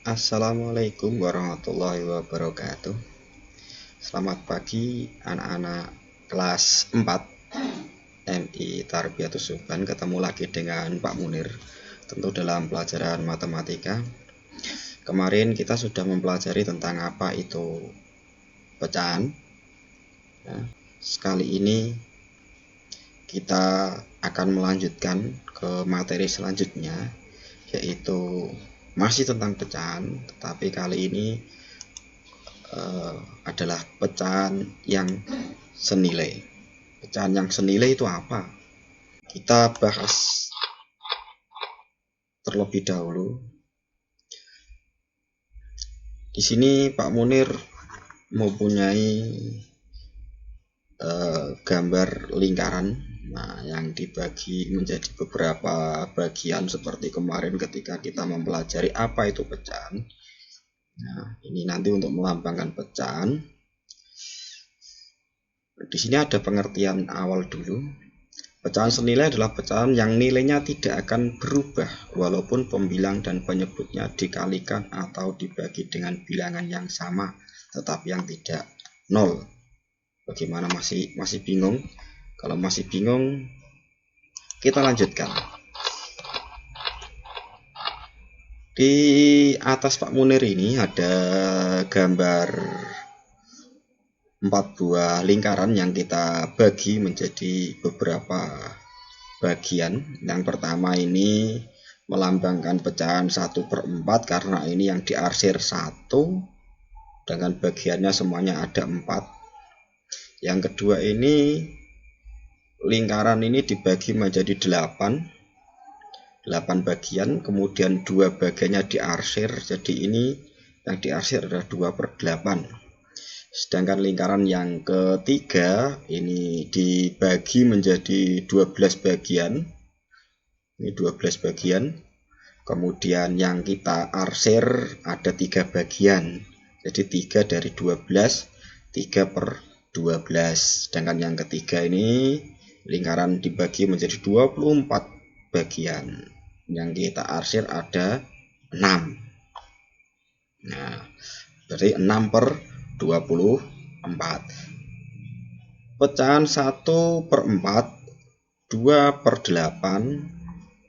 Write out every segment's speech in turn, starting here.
Assalamualaikum warahmatullahi wabarakatuh. Selamat pagi anak-anak kelas 4 MI Tarbiyatus Subhan. Ketemu lagi dengan Pak Munir, tentu dalam pelajaran matematika. Kemarin kita sudah mempelajari tentang apa itu pecahan. Sekali ini kita akan melanjutkan ke materi selanjutnya, yaitu masih tentang pecahan, tetapi kali ini adalah pecahan yang senilai. Pecahan yang senilai itu apa? Kita bahas terlebih dahulu. Di sini Pak Munir mempunyai gambar lingkaran, yang dibagi menjadi beberapa bagian seperti kemarin ketika kita mempelajari apa itu pecahan. Ini nanti untuk melambangkan pecahan. Di sini ada pengertian awal dulu. Pecahan senilai adalah pecahan yang nilainya tidak akan berubah walaupun pembilang dan penyebutnya dikalikan atau dibagi dengan bilangan yang sama tetapi yang tidak nol. Bagaimana, masih bingung? Kalau masih bingung, kita lanjutkan. Di atas Pak Munir ini ada gambar 4 buah lingkaran yang kita bagi menjadi beberapa bagian. Yang pertama ini melambangkan pecahan 1/4 karena ini yang diarsir 1 dengan bagiannya semuanya ada 4. Yang kedua ini lingkaran ini dibagi menjadi 8 bagian, kemudian 2 bagiannya diarsir, jadi ini yang diarsir adalah 2/8. Sedangkan lingkaran yang ketiga ini dibagi menjadi 12 bagian. Ini 12 bagian. Kemudian yang kita arsir ada 3 bagian. Jadi 3 dari 12, 3/12. Sedangkan yang ketiga ini lingkaran dibagi menjadi 24 bagian. Yang kita arsir ada 6. Berarti 6/24. Pecahan 1/4, 2/8,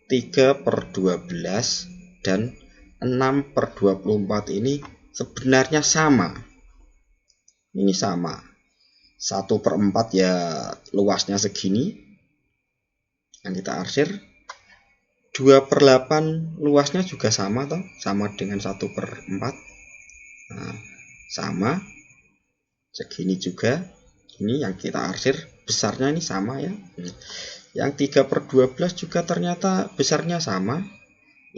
3/12 dan 6/24 ini sebenarnya sama. Ini sama. 1/4 ya luasnya segini yang kita arsir. 2/8 luasnya juga sama toh, sama dengan 1/4. Sama segini juga. Ini yang kita arsir besarnya ini sama ya. Yang 3/12 juga ternyata besarnya sama.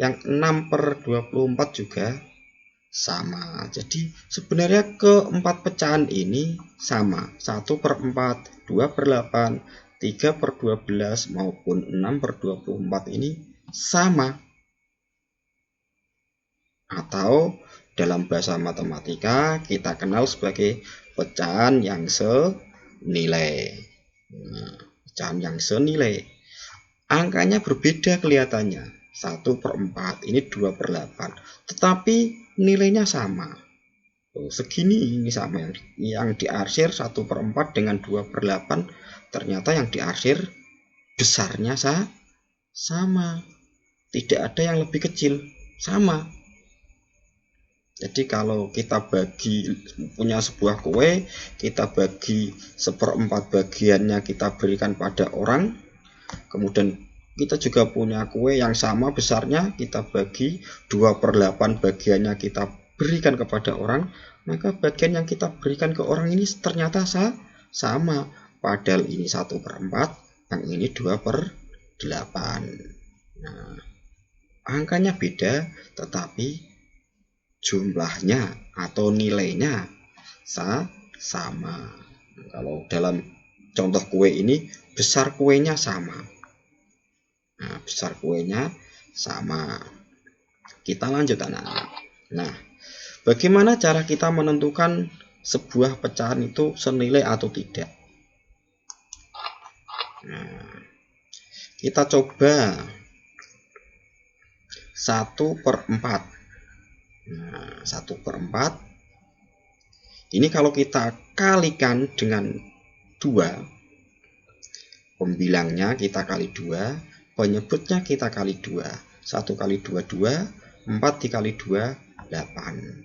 Yang 6/24 juga sama. Jadi sebenarnya keempat pecahan ini sama. 1/4, 2/8, 3/12 maupun 6/24 ini sama. Atau dalam bahasa matematika kita kenal sebagai pecahan yang senilai. Pecahan yang senilai. Angkanya berbeda kelihatannya. 1/4, ini 2/8. Tetapi nilainya sama. Segini ini sama. Yang diarsir 1/4 dengan 2/8. Ternyata yang diarsir besarnya sama. Tidak ada yang lebih kecil. Sama. Jadi kalau kita punya sebuah kue, kita bagi 1/4 bagiannya kita berikan pada orang. Kemudian kita juga punya kue yang sama besarnya, kita bagi 2/8 bagiannya kita berikan kepada orang. Maka bagian yang kita berikan ke orang ini ternyata sama. Padahal ini 1/4, yang ini 2/8. Angkanya beda, tetapi jumlahnya atau nilainya sama. Kalau dalam contoh kue ini besar kuenya sama. Besar kuenya sama. Kita lanjut anak-anak. Bagaimana cara kita menentukan sebuah pecahan itu senilai atau tidak? Kita coba 1/4. Nah, 1/4. Ini kalau kita kalikan dengan 2, pembilangnya kita kali 2, penyebutnya kita kali 2. 1 kali 2, 2. 4 dikali 2, 8.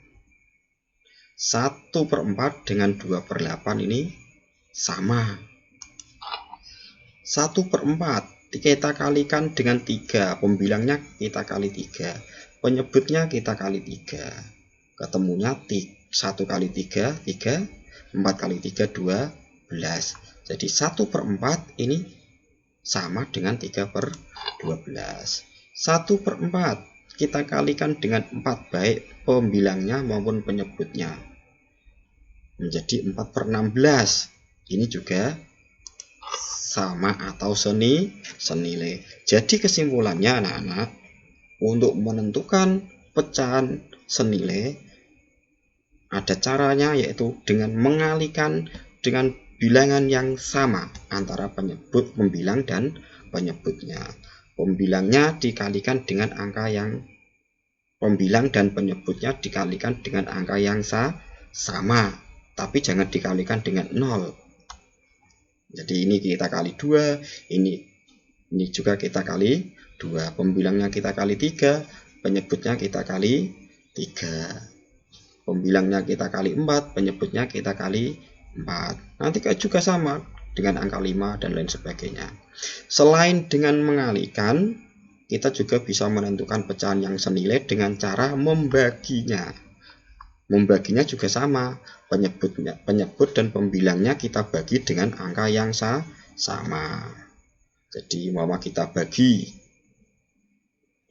1/4 dengan 2/8 ini sama. 1/4 kita kalikan dengan 3, pembilangnya kita kali 3, penyebutnya kita kali 3, ketemunya 1 kali 3, 3, 4 kali 3, 12. Jadi 1/4 ini sama dengan 3/12. 1/4 kita kalikan dengan 4, baik pembilangnya maupun penyebutnya, menjadi 4/16. Ini juga sama atau senilai. Jadi kesimpulannya anak-anak, untuk menentukan pecahan senilai ada caranya, yaitu dengan mengalihkan dengan bilangan yang sama antara penyebut, pembilang dan penyebutnya. Pembilangnya dikalikan dengan angka yang pembilang dan penyebutnya dikalikan dengan angka yang sama, tapi jangan dikalikan dengan 0. Jadi ini kita kali 2, ini juga kita kali 2, pembilangnya kita kali 3, penyebutnya kita kali 3, pembilangnya kita kali 4, penyebutnya kita kali 4. Nanti juga sama dengan angka 5 dan lain sebagainya. Selain dengan mengalihkan, kita juga bisa menentukan pecahan yang senilai dengan cara membaginya. Membaginya juga sama, penyebut dan pembilangnya kita bagi dengan angka yang sama. Jadi mama kita bagi,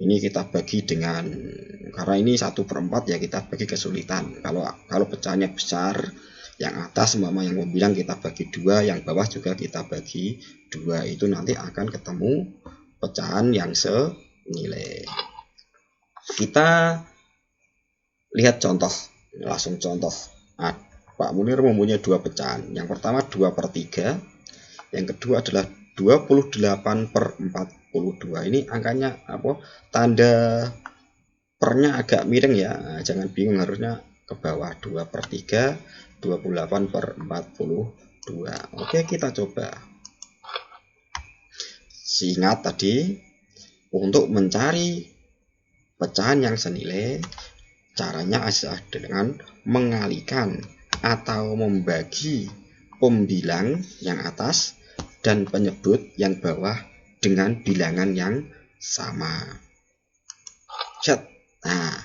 ini kita bagi dengan, karena ini 1/4 ya, kita bagi kesulitan. Kalau pecahannya besar, yang atas mama yang pembilang kita bagi 2, yang bawah juga kita bagi 2, itu nanti akan ketemu pecahan yang senilai. Kita lihat contoh. Langsung contoh. Pak Munir mempunyai 2 pecahan. Yang pertama 2/3, yang kedua adalah 28/42. Ini angkanya apa? Tanda pernya agak miring ya. Jangan bingung, harusnya ke bawah. 2/3, 28/42. Oke, kita coba. Ingat tadi, untuk mencari pecahan yang senilai, caranya adalah dengan mengalihkan atau membagi pembilang yang atas dan penyebut yang bawah dengan bilangan yang sama. Nah,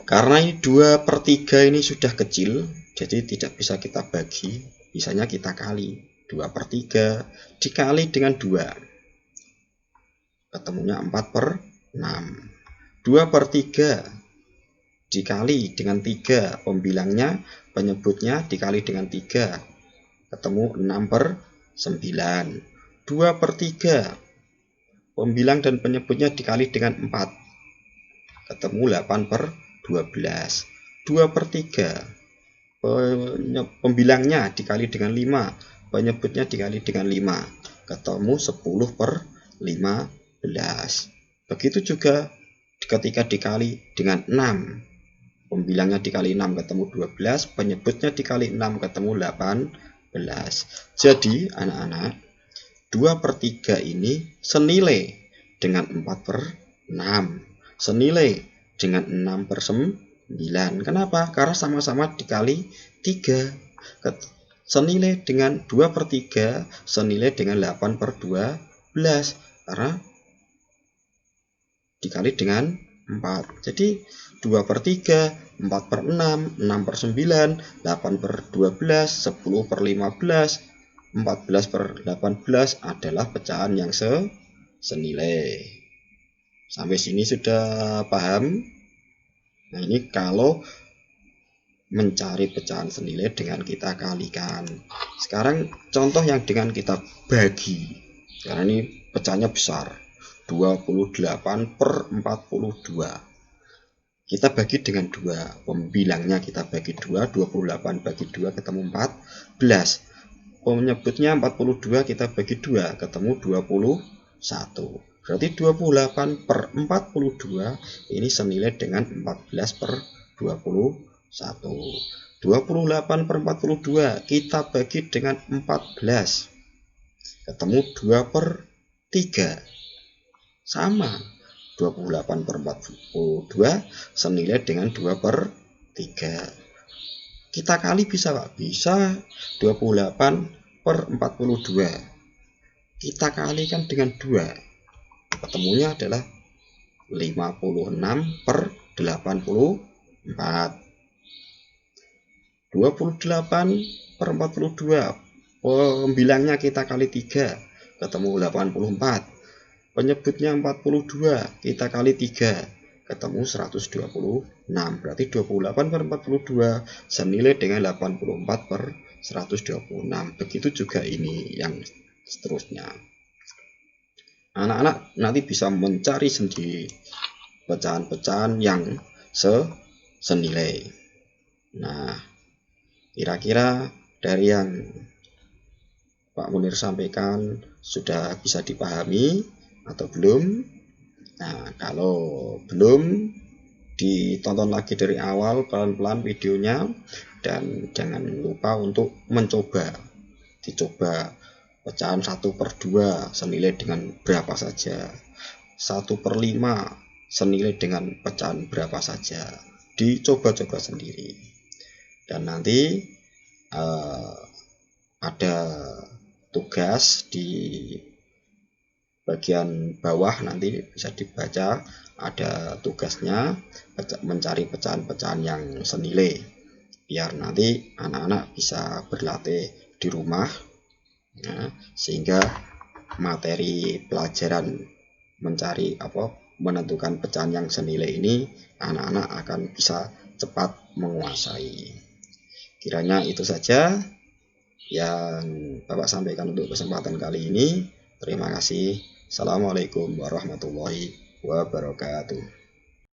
karena ini 2/3 ini sudah kecil, jadi tidak bisa kita bagi, bisanya kita kali. 2/3 dikali dengan 2, ketemunya 4/6. 2/3 dikali dengan 3, pembilangnya, penyebutnya dikali dengan 3, ketemu 6/9. 2/3 pembilang dan penyebutnya dikali dengan 4, ketemu 8/12. 2/3 pembilangnya dikali dengan 5, penyebutnya dikali dengan 5, ketemu 10/15. Begitu juga ketika dikali dengan 6, pembilangnya dikali 6 ketemu 12, penyebutnya dikali 6 ketemu 18. Jadi anak-anak, 2/3 ini senilai dengan 4/6, senilai dengan 6/9. Kenapa? Karena sama-sama dikali 3. Senilai dengan 2/3 senilai dengan 8/12, karena dikali dengan 4. Jadi 2/3, 4/6, 6/9, 8/12, 10/15, 14/18 adalah pecahan yang senilai. Sampai sini sudah paham? Nah, ini kalau mencari pecahan senilai dengan kita kalikan. Sekarang contoh yang dengan kita bagi, karena ini pecahannya besar, 28/42. Kita bagi dengan 2, pembilangnya kita bagi 2, 28 bagi 2 ketemu 14. Penyebutnya 42 kita bagi 2, ketemu 21. Berarti 28/42 ini senilai dengan 14/21. 28/42 kita bagi dengan 14, ketemu 2/3. Sama, 28/42 senilai dengan 2/3. Kita kali bisa Pak? Bisa. 28/42 kita kalikan dengan 2, ketemunya adalah 56/84. 28/42 pembilangnya kita kali 3, ketemu 84. Penyebutnya 42, kita kali 3, ketemu 126. Berarti 28/42 senilai dengan 84/126. Begitu juga ini yang seterusnya. Anak-anak nanti bisa mencari sendiri pecahan-pecahan yang senilai. Nah, kira-kira dari yang Pak Munir sampaikan sudah bisa dipahami atau belum? Nah, kalau belum, ditonton lagi dari awal pelan-pelan videonya, dan jangan lupa untuk dicoba pecahan 1/2 senilai dengan berapa saja, 1/5 senilai dengan pecahan berapa saja, dicoba-coba sendiri. Dan nanti ada tugas di bagian bawah, nanti bisa dibaca, ada tugasnya mencari pecahan-pecahan yang senilai, biar nanti anak-anak bisa berlatih di rumah, ya, sehingga materi pelajaran menentukan pecahan yang senilai ini anak-anak akan bisa cepat menguasai. Kiranya itu saja yang Bapak sampaikan untuk kesempatan kali ini. Terima kasih. Assalamualaikum warahmatullahi wabarakatuh.